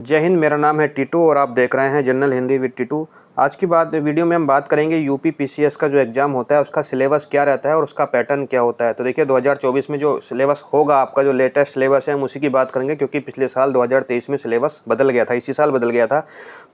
जय हिंद। मेरा नाम है टीटू और आप देख रहे हैं जनरल हिंदी विद टीटू। आज की वीडियो में हम बात करेंगे यूपी पीसीएस का जो एग्ज़ाम होता है उसका सिलेबस क्या रहता है और उसका पैटर्न क्या होता है। तो देखिए 2024 में जो सिलेबस होगा, आपका जो लेटेस्ट सिलेबस है हम उसी की बात करेंगे, क्योंकि पिछले साल 2023 में सिलेबस बदल गया था, इसी साल बदल गया था।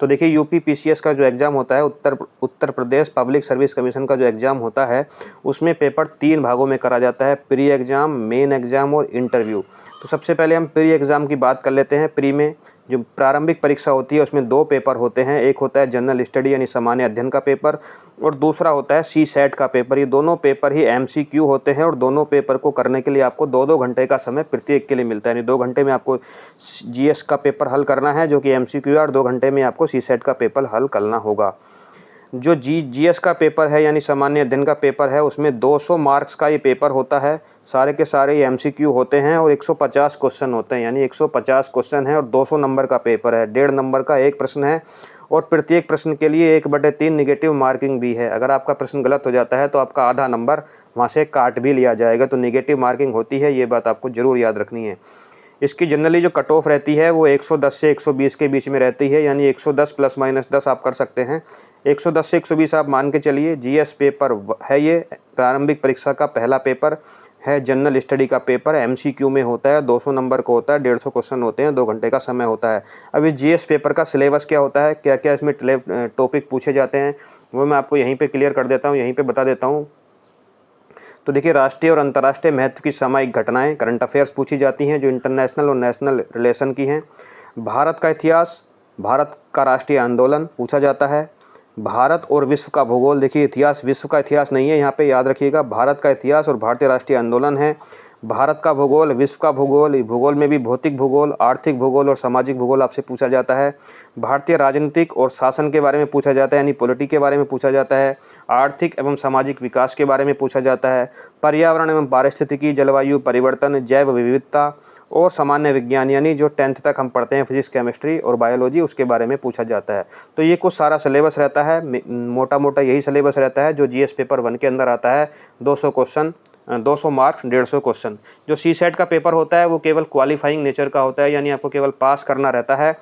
तो देखिए यूपी पीसीएस का जो एग्ज़ाम होता है, Uttar Pradesh public service commission का जो एग्ज़ाम होता है, उसमें पेपर 3 भागों में करा जाता है, प्री एग्ज़ाम, मेन एग्ज़ाम और इंटरव्यू। तो सबसे पहले हम प्री एग्ज़ाम की बात कर लेते हैं। प्री में जो प्रारंभिक परीक्षा होती है उसमें 2 पेपर होते हैं। एक होता है जनरल स्टडी यानी सामान्य अध्ययन का पेपर, और दूसरा होता है सीसेट का पेपर। ये दोनों पेपर ही एमसीक्यू होते हैं और दोनों पेपर को करने के लिए आपको 2-2 घंटे का समय प्रत्येक के लिए मिलता है। यानी 2 घंटे में आपको जीएस का पेपर हल करना है जो कि एमसीक्यू है, और 2 घंटे में आपको सीसेट का पेपर हल करना होगा। जो जीएस का पेपर है यानी सामान्य अध्ययन का पेपर है, उसमें 200 मार्क्स का ये पेपर होता है। सारे के सारे एमसीक्यू होते हैं और 150 क्वेश्चन होते हैं, यानी 150 क्वेश्चन है और 200 नंबर का पेपर है। 1.5 नंबर का एक प्रश्न है और प्रत्येक प्रश्न के लिए 1/3 नेगेटिव मार्किंग भी है। अगर आपका प्रश्न गलत हो जाता है तो आपका आधा नंबर वहाँ से काट भी लिया जाएगा। तो नेगेटिव मार्किंग होती है, ये बात आपको ज़रूर याद रखनी है। इसकी जनरली जो कट ऑफ रहती है वो 110 से 120 के बीच में रहती है, यानी 110 ±10 आप कर सकते हैं। 110 से 120 आप मान के चलिए। जीएस पेपर है, ये प्रारंभिक परीक्षा का पहला पेपर है। जनरल स्टडी का पेपर एमसीक्यू में होता है, 200 नंबर का होता है, 150 क्वेश्चन होते हैं, 2 घंटे का समय होता है। अब इस जीएस पेपर का सिलेबस क्या होता है, क्या क्या इसमें टॉपिक पूछे जाते हैं, वो मैं आपको यहीं पर क्लियर कर देता हूँ, यहीं पर बता देता हूँ। तो देखिए राष्ट्रीय और अंतर्राष्ट्रीय महत्व की सामयिक घटनाएं, करंट अफेयर्स पूछी जाती हैं जो इंटरनेशनल और नेशनल रिलेशन की हैं। भारत का इतिहास, भारत का राष्ट्रीय आंदोलन पूछा जाता है। भारत और विश्व का भूगोल, देखिए इतिहास, विश्व का इतिहास नहीं है यहाँ पे, याद रखिएगा। भारत का इतिहास और भारतीय राष्ट्रीय आंदोलन है। भारत का भूगोल, विश्व का भूगोल, भूगोल में भी भौतिक भूगोल, आर्थिक भूगोल और सामाजिक भूगोल आपसे पूछा जाता है। भारतीय राजनीतिक और शासन के बारे में पूछा जाता है, यानी पॉलिटी के बारे में पूछा जाता है। आर्थिक एवं सामाजिक विकास के बारे में पूछा जाता है। पर्यावरण एवं पारिस्थितिकी, जलवायु परिवर्तन, जैव विविधता और सामान्य विज्ञान, यानी जो 10th तक हम पढ़ते हैं फिजिक्स, केमिस्ट्री और बायोलॉजी, उसके बारे में पूछा जाता है। तो ये कुछ सारा सिलेबस रहता है, मोटा मोटा यही सिलेबस रहता है जो जीएस पेपर 1 के अंदर आता है। 200 क्वेश्चन, 200 मार्क्स, 150 क्वेश्चन। जो सीसेट का पेपर होता है वो केवल क्वालिफाइंग नेचर का होता है, यानी आपको केवल पास करना रहता है।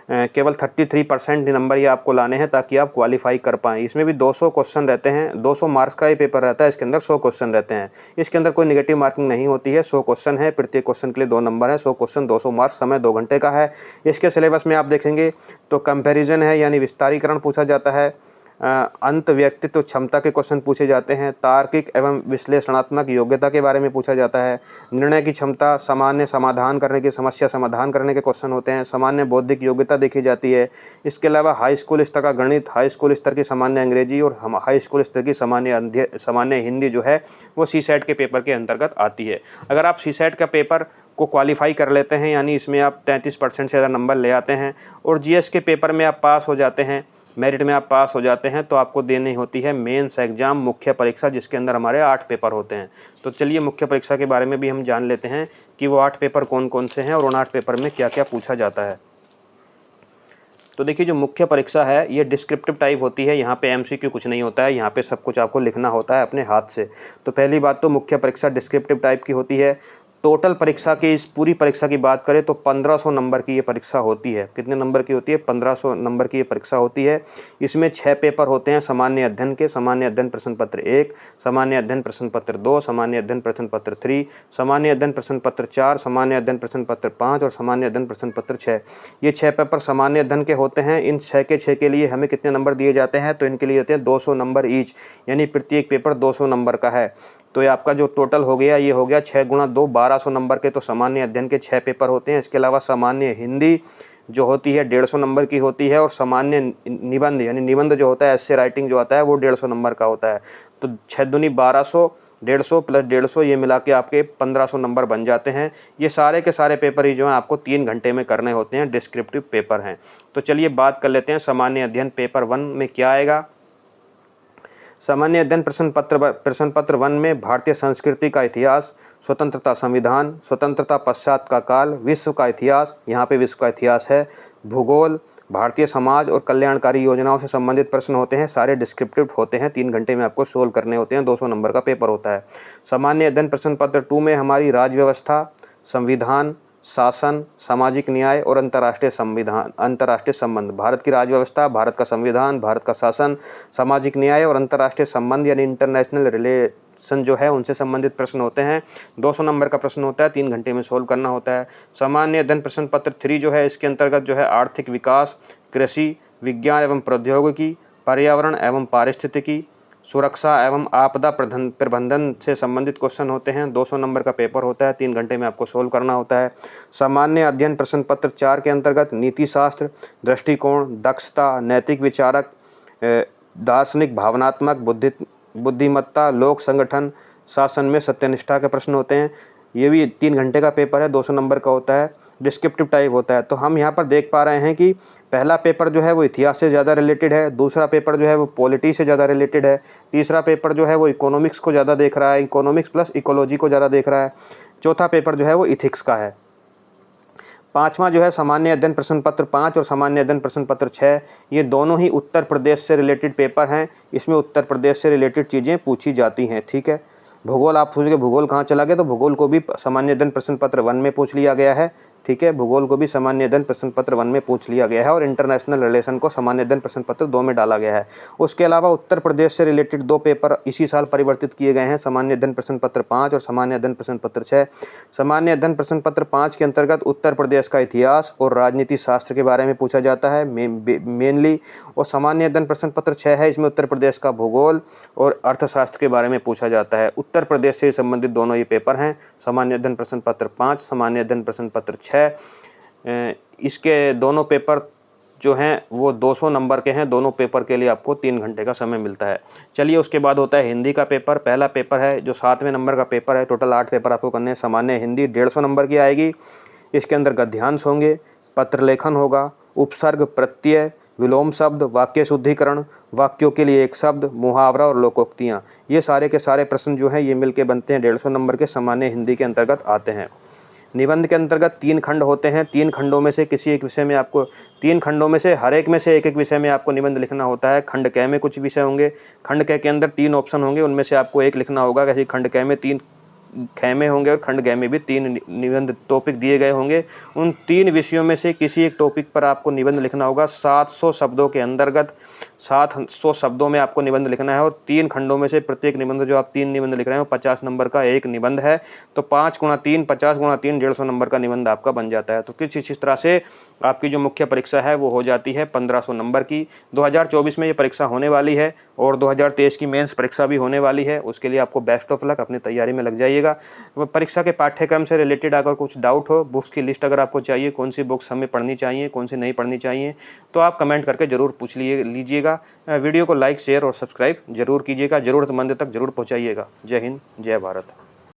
केवल 33% नंबर ये आपको लाने हैं ताकि आप क्वालिफाई कर पाएँ। इसमें भी 200 क्वेश्चन रहते हैं, 200 मार्क्स का ये पेपर रहता है। इसके अंदर 100 क्वेश्चन रहते हैं। इसके अंदर कोई नेगेटिव मार्किंग नहीं होती है। 100 क्वेश्चन है, प्रत्येक क्वेश्चन के लिए 2 नंबर है। 100 क्वेश्चन, 200 मार्क्स, समय 2 घंटे का है। इसके सिलेबस में आप देखेंगे तो कंपैरिजन है, यानी विस्तारीकरण पूछा जाता है। अंत व्यक्तित्व क्षमता के क्वेश्चन पूछे जाते हैं। तार्किक एवं विश्लेषणात्मक योग्यता के बारे में पूछा जाता है। निर्णय की क्षमता, सामान्य समाधान करने की, समस्या समाधान करने के क्वेश्चन होते हैं। सामान्य बौद्धिक योग्यता देखी जाती है। इसके अलावा हाई स्कूल स्तर का गणित, हाई स्कूल स्तर की सामान्य अंग्रेजी और हाई स्कूल स्तर की सामान्य हिंदी जो है वो सीसेट के पेपर के अंतर्गत आती है। अगर आप सीसेट का पेपर को क्वालिफाई कर लेते हैं, यानी इसमें आप 33% से ज़्यादा नंबर ले आते हैं और जीएस के पेपर में आप पास हो जाते हैं, मेरिट में आप पास हो जाते हैं, तो आपको देनी होती है मेंस एग्ज़ाम, मुख्य परीक्षा, जिसके अंदर हमारे 8 पेपर होते हैं। तो चलिए मुख्य परीक्षा के बारे में भी हम जान लेते हैं कि वो 8 पेपर कौन कौन से हैं और उन 8 पेपर में क्या क्या पूछा जाता है। तो देखिए जो मुख्य परीक्षा है ये डिस्क्रिप्टिव टाइप होती है। यहाँ पे एमसीक्यू कुछ नहीं होता है, यहाँ पे सब कुछ आपको लिखना होता है अपने हाथ से। तो पहली बात तो मुख्य परीक्षा डिस्क्रिप्टिव टाइप की होती है। टोटल परीक्षा की, इस पूरी परीक्षा की बात करें तो 1500 नंबर की ये परीक्षा होती है। कितने नंबर की होती है? 1500 नंबर की ये परीक्षा होती है। इसमें 6 पेपर होते हैं सामान्य अध्ययन के। सामान्य अध्ययन प्रश्न पत्र 1, सामान्य अध्ययन प्रश्न पत्र 2, सामान्य अध्ययन प्रश्न पत्र 3, सामान्य अध्ययन प्रश्न पत्र 4, सामान्य अध्ययन प्रश्न पत्र 5 और सामान्य अध्ययन प्रश्न पत्र 6। ये 6 पेपर सामान्य अध्ययन के होते हैं। इन 6 के लिए हमें कितने नंबर दिए जाते हैं? तो इनके लिए होते हैं 200 नंबर ईच, यानी प्रत्येक पेपर 200 नंबर का है। तो ये आपका जो टोटल हो गया, ये हो गया 6 × 2 1200 नंबर के। तो सामान्य अध्ययन के 6 पेपर होते हैं। इसके अलावा सामान्य हिंदी जो होती है 150 नंबर की होती है, और सामान्य निबंध, यानी निबंध जो होता है, ऐसे राइटिंग जो आता है, वो 150 नंबर का होता है। तो 6 दूनी 1200, 150 + 150, ये मिला के आपके 1500 नंबर बन जाते हैं। ये सारे के सारे पेपर ही जो हैं आपको 3 घंटे में करने होते हैं, डिस्क्रिप्टिव पेपर हैं। तो चलिए बात कर लेते हैं सामान्य अध्ययन पेपर 1 में क्या आएगा। सामान्य अध्ययन प्रश्न पत्र 1 में भारतीय संस्कृति का इतिहास, स्वतंत्रता संविधान, स्वतंत्रता पश्चात का काल, विश्व का इतिहास, यहाँ पे विश्व का इतिहास है, भूगोल, भारतीय समाज और कल्याणकारी योजनाओं से संबंधित प्रश्न होते हैं। सारे डिस्क्रिप्टिव होते हैं, 3 घंटे में आपको सोल्व करने होते हैं। 200 नंबर का पेपर होता है। सामान्य अध्ययन प्रश्न पत्र 2 में हमारी राज्य व्यवस्था, संविधान, शासन, सामाजिक न्याय और अंतर्राष्ट्रीय संबंध। भारत की राज्य व्यवस्था, भारत का संविधान, भारत का शासन, सामाजिक न्याय और अंतर्राष्ट्रीय संबंध यानी इंटरनेशनल रिलेशन जो है उनसे संबंधित प्रश्न होते हैं। 200 नंबर का प्रश्न होता है, 3 घंटे में सोल्व करना होता है। सामान्य अध्ययन प्रश्न पत्र 3 जो है इसके अंतर्गत जो है आर्थिक विकास, कृषि, विज्ञान एवं प्रौद्योगिकी, पर्यावरण एवं पारिस्थितिकी, सुरक्षा एवं आपदा प्रबंधन से संबंधित क्वेश्चन होते हैं। 200 नंबर का पेपर होता है, 3 घंटे में आपको सोल्व करना होता है। सामान्य अध्ययन प्रश्न पत्र 4 के अंतर्गत नीति शास्त्र, दृष्टिकोण, दक्षता, नैतिक विचारक, दार्शनिक, भावनात्मक, बुद्धिमत्ता, लोक संगठन, शासन में सत्यनिष्ठा के प्रश्न होते हैं। ये भी 3 घंटे का पेपर है, 200 नंबर का होता है, डिस्क्रिप्टिव टाइप होता है। तो हम यहाँ पर देख पा रहे हैं कि पहला पेपर जो है वो इतिहास से ज़्यादा रिलेटेड है, दूसरा पेपर जो है वो पॉलिटी से ज़्यादा रिलेटेड है, तीसरा पेपर जो है वो इकोनॉमिक्स को ज़्यादा देख रहा है, इकोनॉमिक्स प्लस इकोलॉजी को ज़्यादा देख रहा है, चौथा पेपर जो है वो इथिक्स का है। पाँचवां जो है सामान्य अध्ययन प्रश्न पत्र 5 और सामान्य अध्ययन प्रश्न पत्र 6, ये दोनों ही उत्तर प्रदेश से रिलेटेड पेपर हैं। इसमें उत्तर प्रदेश से रिलेटेड चीज़ें पूछी जाती हैं, ठीक है। भूगोल आप पूछोगे भूगोल कहाँ चला गया, तो भूगोल को भी सामान्य अध्ययन प्रश्न पत्र 1 में पूछ लिया गया है, ठीक है। भूगोल को भी सामान्य अध्ययन प्रश्न पत्र 1 में पूछ लिया गया है और इंटरनेशनल रिलेशन को सामान्य अध्ययन प्रश्न पत्र 2 में डाला गया है। उसके अलावा उत्तर प्रदेश से रिलेटेड 2 पेपर इसी साल परिवर्तित किए गए हैं, सामान्य अध्ययन प्रश्न पत्र 5 और सामान्य अध्ययन प्रश्न पत्र 6। सामान्य अध्ययन प्रश्न पत्र 5 के अंतर्गत उत्तर प्रदेश का इतिहास और राजनीति शास्त्र के बारे में पूछा जाता है मेनली, और सामान्य अध्ययन प्रश्न पत्र 6 है, इसमें उत्तर प्रदेश का भूगोल और अर्थशास्त्र के बारे में पूछा जाता है। उत्तर प्रदेश से संबंधित दोनों ही पेपर हैं, सामान्य अध्ययन प्रश्न पत्र 5, सामान्य अध्ययन प्रश्न पत्र 6। इसके दोनों पेपर जो हैं वो 200 नंबर के हैं। दोनों पेपर के लिए आपको 3 घंटे का समय मिलता है। चलिए उसके बाद होता है हिंदी का पेपर। पहला पेपर है जो 7वें नंबर का पेपर है, टोटल 8 पेपर आपको करने हैं। सामान्य हिंदी 150 नंबर की आएगी। इसके अंदर गद्यांश होंगे, पत्र लेखन होगा, उपसर्ग, प्रत्यय, विलोम शब्द, वाक्य शुद्धिकरण, वाक्यों के लिए एक शब्द, मुहावरा और लोकोक्तियाँ। ये सारे के सारे प्रश्न जो हैं ये मिलके बनते हैं 150 नंबर के, सामान्य हिंदी के अंतर्गत आते हैं। निबंध के अंतर्गत 3 खंड होते हैं। 3 खंडों में से किसी एक विषय में आपको 3 खंडों में से हर एक में से एक विषय में आपको निबंध लिखना होता है। खंड क में कुछ विषय होंगे, खंड क के अंदर 3 ऑप्शन होंगे, उनमें से आपको एक लिखना होगा। कैसे खंड क में 3 ख में होंगे और खंड ग में भी 3 निबंध टॉपिक दिए गए होंगे। उन 3 विषयों में से किसी एक टॉपिक पर आपको निबंध लिखना होगा। 700 शब्दों के अंतर्गत 700 शब्दों में आपको निबंध लिखना है और 3 खंडों में से प्रत्येक निबंध जो आप 3 निबंध लिख रहे हो 50 नंबर का एक निबंध है। तो 5 × 3 50 × 3 150 नंबर का निबंध आपका बन जाता है। तो किस इस तरह से आपकी जो मुख्य परीक्षा है वो हो जाती है 1500 नंबर की। 2024 में ये परीक्षा होने वाली है और 2023 की मेंस परीक्षा भी होने वाली है। उसके लिए आपको बेस्ट ऑफ लक, अपनी तैयारी में लग जाइएगा। परीक्षा के पाठ्यक्रम से रिलेटेड अगर कुछ डाउट हो, बुक्स की लिस्ट अगर आपको चाहिए, कौन सी बुक्स हमें पढ़नी चाहिए, कौन सी नहीं पढ़नी चाहिए, तो आप कमेंट करके ज़रूर पूछ लीजिएगा। वीडियो को लाइक, शेयर और सब्सक्राइब जरूर कीजिएगा, ज़रूरतमंद तक जरूर पहुँचाइएगा। जय हिंद, जय भारत।